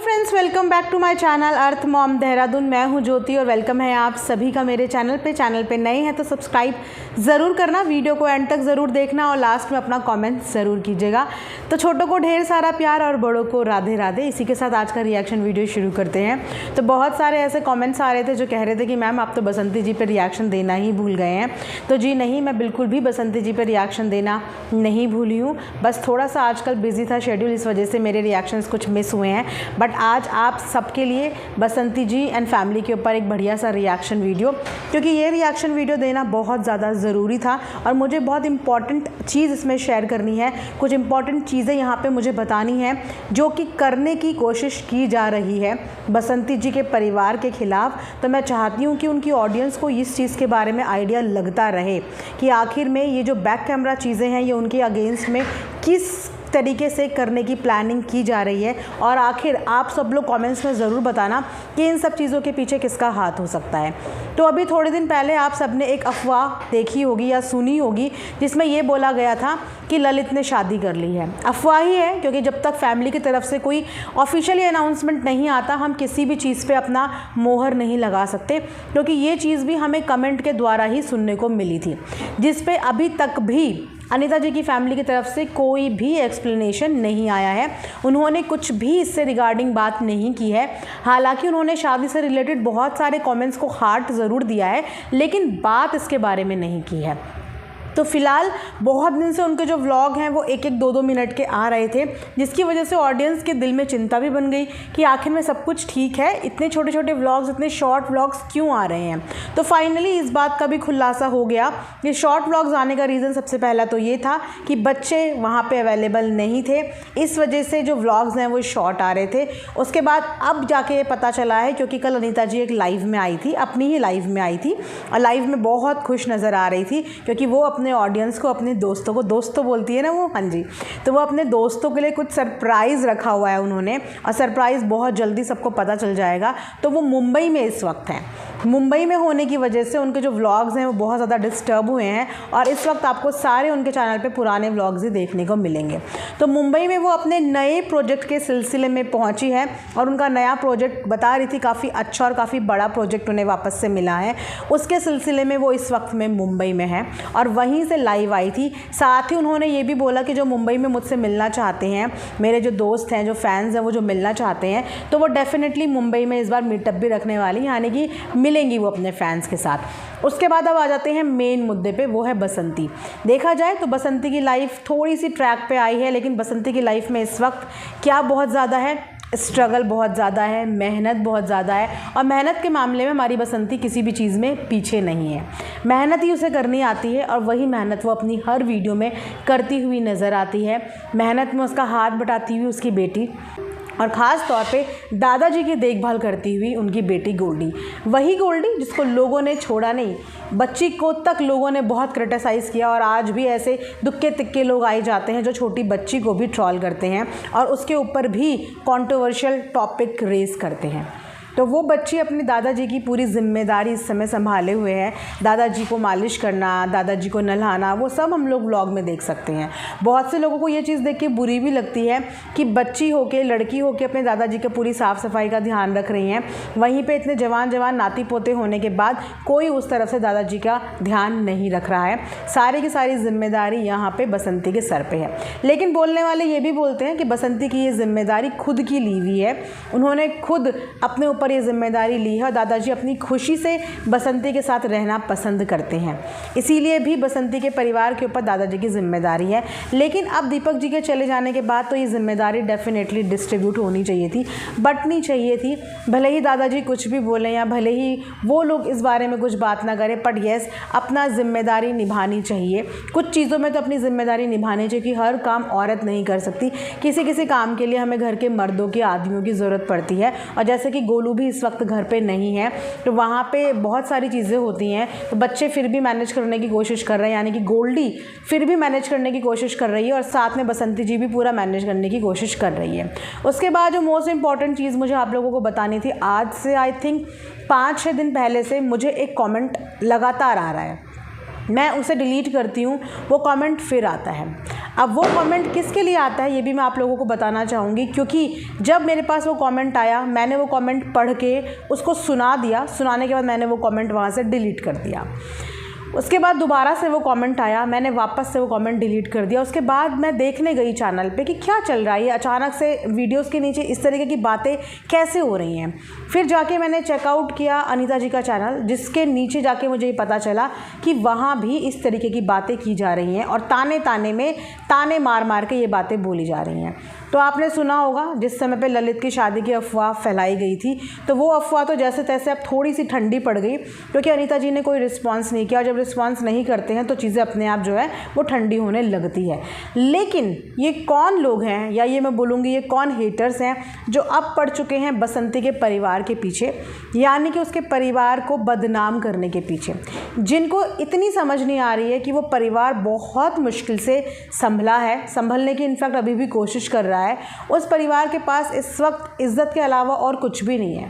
Friends, welcome back to my channel earth mom Dehradun. मैं हूं ज्योति और वेलकम है आप सभी का मेरे चैनल पे नए हैं तो सब्सक्राइब ज़रूर करना, वीडियो को एंड तक ज़रूर देखना और लास्ट में अपना कमेंट ज़रूर कीजिएगा। तो छोटों को ढेर सारा प्यार और बड़ों को राधे राधे। इसी के साथ आज का रिएक्शन वीडियो शुरू करते हैं। तो बहुत सारे ऐसे कॉमेंट्स आ रहे थे जो कह रहे थे कि मैम आप तो बसंती जी पर रिएक्शन देना ही भूल गए हैं। तो जी नहीं, मैं बिल्कुल भी बसंती जी पर रिएक्शन देना नहीं भूली हूँ, बस थोड़ा सा आजकल बिजी था शेड्यूल, इस वजह से मेरे रिएक्शंस कुछ मिस हुए हैं। बट आज आप सबके लिए बसंती जी एंड फैमिली के ऊपर एक बढ़िया सा रिएक्शन वीडियो, क्योंकि ये रिएक्शन वीडियो देना बहुत ज़्यादा ज़रूरी था और मुझे बहुत इंपॉर्टेंट चीज़ इसमें शेयर करनी है। कुछ इंपॉर्टेंट चीज़ें यहाँ पे मुझे बतानी है जो कि करने की कोशिश की जा रही है बसंती जी के परिवार के ख़िलाफ़। तो मैं चाहती हूँ कि उनकी ऑडियंस को इस चीज़ के बारे में आइडिया लगता रहे कि आखिर में ये जो बैक कैमरा चीज़ें हैं ये उनके अगेंस्ट में किस तरीके से करने की प्लानिंग की जा रही है। और आखिर आप सब लोग कमेंट्स में ज़रूर बताना कि इन सब चीज़ों के पीछे किसका हाथ हो सकता है। तो अभी थोड़े दिन पहले आप सब ने एक अफवाह देखी होगी या सुनी होगी जिसमें ये बोला गया था कि ललित ने शादी कर ली है। अफवाह ही है, क्योंकि जब तक फैमिली की तरफ से कोई ऑफिशियली अनाउंसमेंट नहीं आता हम किसी भी चीज़ पे अपना मोहर नहीं लगा सकते, क्योंकि ये चीज़ भी हमें कमेंट के द्वारा ही सुनने को मिली थी, जिस पे अभी तक भी अनीता जी की फैमिली की तरफ से कोई भी एक्सप्लेनेशन नहीं आया है। उन्होंने कुछ भी इससे रिगार्डिंग बात नहीं की है। हालांकि उन्होंने शादी से रिलेटेड बहुत सारे कमेंट्स को हार्ट ज़रूर दिया है, लेकिन बात इसके बारे में नहीं की है। तो फ़िलहाल बहुत दिन से उनके जो व्लॉग हैं वो एक 2 मिनट के आ रहे थे, जिसकी वजह से ऑडियंस के दिल में चिंता भी बन गई कि आखिर में सब कुछ ठीक है, इतने छोटे छोटे व्लॉग्स, इतने शॉर्ट व्लॉग्स क्यों आ रहे हैं। तो फाइनली इस बात का भी खुलासा हो गया कि शॉर्ट व्लॉग्स आने का रीज़न सबसे पहला तो ये था कि बच्चे वहाँ पर अवेलेबल नहीं थे, इस वजह से जो व्लॉग्स हैं वो शॉर्ट आ रहे थे। उसके बाद अब जाके पता चला है, क्योंकि कल अनीता जी एक लाइव में आई थी, अपनी ही लाइव में आई थी और लाइव में बहुत खुश नज़र आ रही थी, क्योंकि वो अपने ऑडियंस को, अपने दोस्तों को, दोस्त तो बोलती है ना वो, हाँ जी, तो वो अपने दोस्तों के लिए कुछ सरप्राइज़ रखा हुआ है उन्होंने, और सरप्राइज़ बहुत जल्दी सबको पता चल जाएगा। तो वो मुंबई में इस वक्त हैं। मुंबई में होने की वजह से उनके जो व्लॉग्स हैं वो बहुत ज़्यादा डिस्टर्ब हुए हैं और इस वक्त आपको सारे उनके चैनल पे पुराने व्लॉग्स ही देखने को मिलेंगे। तो मुंबई में वो अपने नए प्रोजेक्ट के सिलसिले में पहुंची है और उनका नया प्रोजेक्ट बता रही थी काफ़ी अच्छा और काफ़ी बड़ा प्रोजेक्ट उन्हें वापस से मिला है। उसके सिलसिले में वो इस वक्त में मुंबई में है और वहीं से लाइव आई थी। साथ ही उन्होंने ये भी बोला कि जो मुंबई में मुझसे मिलना चाहते हैं, मेरे जो दोस्त हैं, जो फैंस हैं, वो जो मिलना चाहते हैं, तो वो डेफिनेटली मुंबई में इस बार मीटअप भी रखने वाली, यानी कि मिलेंगी वो अपने फैंस के साथ। उसके बाद अब आ जाते हैं मेन मुद्दे पे, वो है बसंती। देखा जाए तो बसंती की लाइफ थोड़ी सी ट्रैक पे आई है, लेकिन बसंती की लाइफ में इस वक्त क्या बहुत ज़्यादा है, स्ट्रगल बहुत ज़्यादा है, मेहनत बहुत ज़्यादा है। और मेहनत के मामले में हमारी बसंती किसी भी चीज़ में पीछे नहीं है। मेहनत ही उसे करनी आती है और वही मेहनत वो अपनी हर वीडियो में करती हुई नज़र आती है। मेहनत में उसका हाथ बटाती हुई उसकी बेटी, और ख़ास तौर पे दादाजी की देखभाल करती हुई उनकी बेटी गोल्डी। वही गोल्डी जिसको लोगों ने छोड़ा नहीं, बच्ची को तक लोगों ने बहुत क्रिटिसाइज़ किया और आज भी ऐसे दुक्के तिक्के लोग आए जाते हैं जो छोटी बच्ची को भी ट्रोल करते हैं और उसके ऊपर भी कंट्रोवर्शियल टॉपिक रेज करते हैं। तो वो बच्ची अपनी दादाजी की पूरी जिम्मेदारी इस समय संभाले हुए है। दादाजी को मालिश करना, दादाजी को नहलाना, वो सब हम लोग व्लॉग में देख सकते हैं। बहुत से लोगों को ये चीज़ देख के बुरी भी लगती है कि बच्ची होके, लड़की होके अपने दादाजी की पूरी साफ़ सफाई का ध्यान रख रही हैं, वहीं पे इतने जवान नाती पोते होने के बाद कोई उस तरफ से दादाजी का ध्यान नहीं रख रहा है। सारी की सारी जिम्मेदारी यहाँ पर बसंती के सर पर है। लेकिन बोलने वाले ये भी बोलते हैं कि बसंती की ये जिम्मेदारी खुद की ली हुई है, उन्होंने खुद अपने पर ये जिम्मेदारी ली है और दादाजी अपनी खुशी से बसंती के साथ रहना पसंद करते हैं, इसीलिए भी बसंती के परिवार के ऊपर दादाजी की जिम्मेदारी है। लेकिन अब दीपक जी के चले जाने के बाद तो ये जिम्मेदारी डेफिनेटली डिस्ट्रीब्यूट होनी चाहिए थी, बंटनी चाहिए थी। भले ही दादाजी कुछ भी बोलें या भले ही वो लोग इस बारे में कुछ बात ना करें, बट येस, अपना जिम्मेदारी निभानी चाहिए। कुछ चीज़ों में तो अपनी जिम्मेदारी निभानी चाहिए कि हर काम औरत नहीं कर सकती, किसी किसी काम के लिए हमें घर के मर्दों के, आदमियों की ज़रूरत पड़ती है। और जैसे कि गोलू भी इस वक्त घर पे नहीं है, तो वहाँ पे बहुत सारी चीज़ें होती हैं, तो बच्चे फिर भी मैनेज करने की कोशिश कर रहे हैं, यानी कि गोल्डी फिर भी मैनेज करने की कोशिश कर रही है और साथ में बसंती जी भी पूरा मैनेज करने की कोशिश कर रही है। उसके बाद जो मोस्ट इंपॉर्टेंट चीज़ मुझे आप लोगों को बतानी थी, आज से आई थिंक 5-6 दिन पहले से मुझे एक कॉमेंट लगातार आ रहा है मैं उसे डिलीट करती हूँ, वो कमेंट फिर आता है। अब वो कमेंट किसके लिए आता है ये भी मैं आप लोगों को बताना चाहूँगी, क्योंकि जब मेरे पास वो कमेंट आया मैंने वो कमेंट पढ़ के उसको सुना दिया, सुनाने के बाद मैंने वो कमेंट वहाँ से डिलीट कर दिया। उसके बाद दोबारा से वो कमेंट आया, मैंने वापस से वो कमेंट डिलीट कर दिया। उसके बाद मैं देखने गई चैनल पे कि क्या चल रहा है, ये अचानक से वीडियोस के नीचे इस तरीके की बातें कैसे हो रही हैं। फिर जाके मैंने चेकआउट किया अनीता जी का चैनल, जिसके नीचे जाके मुझे ये पता चला कि वहाँ भी इस तरीके की बातें की जा रही हैं और ताने में ताने मार मार के ये बातें बोली जा रही हैं। तो आपने सुना होगा जिस समय पे ललित की शादी की अफवाह फैलाई गई थी, तो वो अफवाह तो जैसे तैसे अब थोड़ी सी ठंडी पड़ गई, क्योंकि अनीता जी ने कोई रिस्पांस नहीं किया। जब रिस्पांस नहीं करते हैं तो चीज़ें अपने आप जो है वो ठंडी होने लगती है। लेकिन ये कौन लोग हैं, या ये मैं बोलूँगी ये कौन हेटर्स हैं जो अब पड़ चुके हैं बसंती के परिवार के पीछे, यानी कि उसके परिवार को बदनाम करने के पीछे, जिनको इतनी समझ नहीं आ रही है कि वो परिवार बहुत मुश्किल से संभला है, संभलने की इनफैक्ट अभी भी कोशिश कर रहा है। उस परिवार के पास इस वक्त इज्जत के अलावा और कुछ भी नहीं है,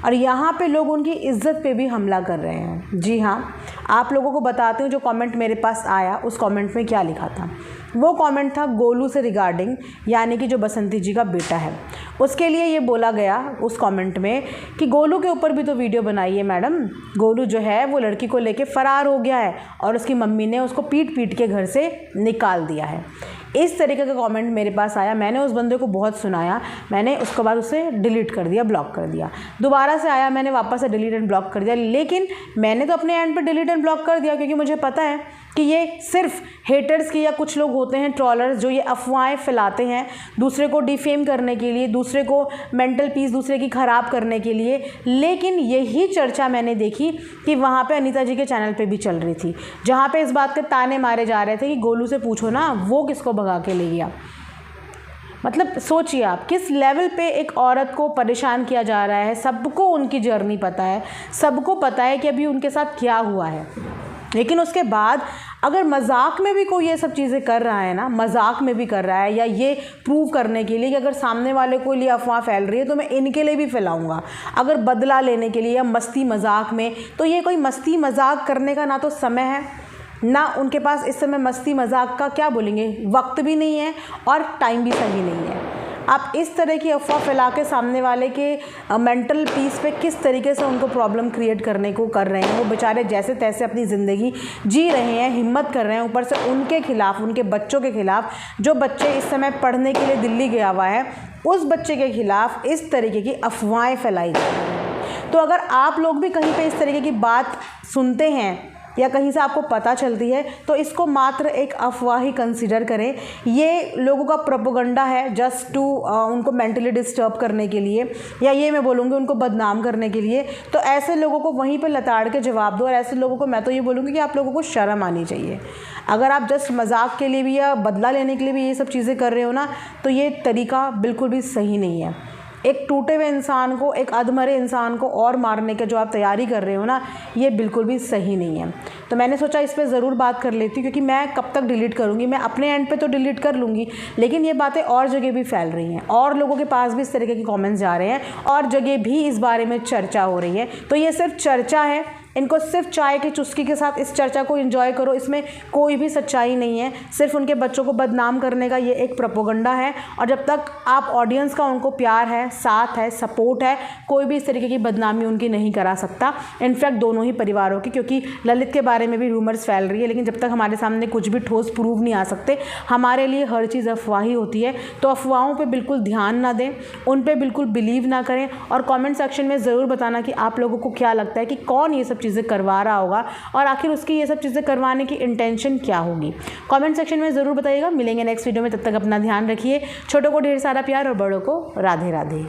और यहाँ पे लोग उनकी इज्जत पे भी हमला कर रहे हैं। जी हाँ, आप लोगों को बताते हूँ जो कमेंट मेरे पास आया उस कमेंट में क्या लिखा था। वो कमेंट था गोलू से रिगार्डिंग, यानी कि जो बसंती जी का बेटा है, उसके लिए ये बोला गया उस कमेंट में कि गोलू के ऊपर भी तो वीडियो बनाई है मैडम, गोलू जो है वो लड़की को लेके फ़रार हो गया है और उसकी मम्मी ने उसको पीट के घर से निकाल दिया है। इस तरीके का कमेंट मेरे पास आया। मैंने उस बंदे को बहुत सुनाया, मैंने उसके बाद उसे डिलीट कर दिया, ब्लॉक कर दिया। दोबारा से आया, मैंने वापस से डिलीट एंड ब्लॉक कर दिया। लेकिन मैंने तो अपने एंड पे डिलीट एंड ब्लॉक कर दिया, क्योंकि मुझे पता है कि ये सिर्फ हेटर्स की, या कुछ लोग होते हैं ट्रॉलर्स जो ये अफवाहें फैलाते हैं दूसरे को डिफेम करने के लिए, दूसरे को मेंटल पीस दूसरे की ख़राब करने के लिए। लेकिन यही चर्चा मैंने देखी कि वहाँ पे अनीता जी के चैनल पे भी चल रही थी, जहाँ पे इस बात के ताने मारे जा रहे थे कि गोलू से पूछो ना वो किसको भगा के ले गया। मतलब सोचिए आप किस लेवल पे एक औरत को परेशान किया जा रहा है। सबको उनकी जर्नी पता है, सबको पता है कि अभी उनके साथ क्या हुआ है, लेकिन उसके बाद अगर मजाक में भी कोई ये सब चीज़ें कर रहा है ना, मजाक में भी कर रहा है, या ये प्रूव करने के लिए कि अगर सामने वाले को लिए अफवाह फैल रही है तो मैं इनके लिए भी फैलाऊंगा, अगर बदला लेने के लिए या मस्ती मजाक में, तो ये कोई मस्ती मजाक करने का ना तो समय है, ना उनके पास इस समय मस्ती मजाक का क्या बोलेंगे वक्त भी नहीं है, और टाइम भी सही नहीं है। आप इस तरह की अफवाह फैला के सामने वाले के मेंटल पीस पे किस तरीके से उनको प्रॉब्लम क्रिएट करने को कर रहे हैं। वो बेचारे जैसे तैसे अपनी ज़िंदगी जी रहे हैं, हिम्मत कर रहे हैं, ऊपर से उनके खिलाफ़, उनके बच्चों के खिलाफ़, जो बच्चे इस समय पढ़ने के लिए दिल्ली गया हुआ है, उस बच्चे के खिलाफ़ इस तरीके की अफवाहें फैलाई जा रही हैं। तो अगर आप लोग भी कहीं पर इस तरीके की बात सुनते हैं या कहीं से आपको पता चलती है, तो इसको मात्र एक अफवाह ही कंसीडर करें। ये लोगों का प्रोपोगंडा है जस्ट टू उनको मेंटली डिस्टर्ब करने के लिए, या ये मैं बोलूँगी उनको बदनाम करने के लिए। तो ऐसे लोगों को वहीं पे लताड़ के जवाब दो, और ऐसे लोगों को मैं तो ये बोलूँगी कि आप लोगों को शर्म आनी चाहिए। अगर आप जस्ट मजाक के लिए भी या बदला लेने के लिए भी ये सब चीज़ें कर रहे हो ना, तो ये तरीका बिल्कुल भी सही नहीं है। एक टूटे हुए इंसान को, एक अधमरे इंसान को और मारने का जो आप तैयारी कर रहे हो ना, ये बिल्कुल भी सही नहीं है। तो मैंने सोचा इस पे ज़रूर बात कर लेती हूँ, क्योंकि मैं कब तक डिलीट करूँगी, मैं अपने एंड पे तो डिलीट कर लूँगी, लेकिन ये बातें और जगह भी फैल रही हैं, और लोगों के पास भी इस तरीके के कमेंट्स जा रहे हैं, और जगह भी इस बारे में चर्चा हो रही है। तो ये सिर्फ चर्चा है, इनको सिर्फ चाय की चुस्की के साथ इस चर्चा को एंजॉय करो, इसमें कोई भी सच्चाई नहीं है। सिर्फ उनके बच्चों को बदनाम करने का ये एक प्रोपोगंडा है, और जब तक आप ऑडियंस का उनको प्यार है, साथ है, सपोर्ट है, कोई भी इस तरीके की बदनामी उनकी नहीं करा सकता। इनफैक्ट दोनों ही परिवारों की, क्योंकि ललित के बारे में भी रूमर्स फैल रही है, लेकिन जब तक हमारे सामने कुछ भी ठोस प्रूव नहीं आ सकते, हमारे लिए हर चीज़ अफवाह ही होती है। तो अफवाहों पर बिल्कुल ध्यान ना दें, उन पर बिल्कुल बिलीव ना करें, और कॉमेंट सेक्शन में ज़रूर बताना कि आप लोगों को क्या लगता है कि कौन ये सब चीज़ें करवा रहा होगा, और आखिर उसकी ये सब चीज़ें करवाने की इंटेंशन क्या होगी। कमेंट सेक्शन में ज़रूर बताइएगा। मिलेंगे नेक्स्ट वीडियो में, तब तक अपना ध्यान रखिए। छोटों को ढेर सारा प्यार और बड़ों को राधे राधे।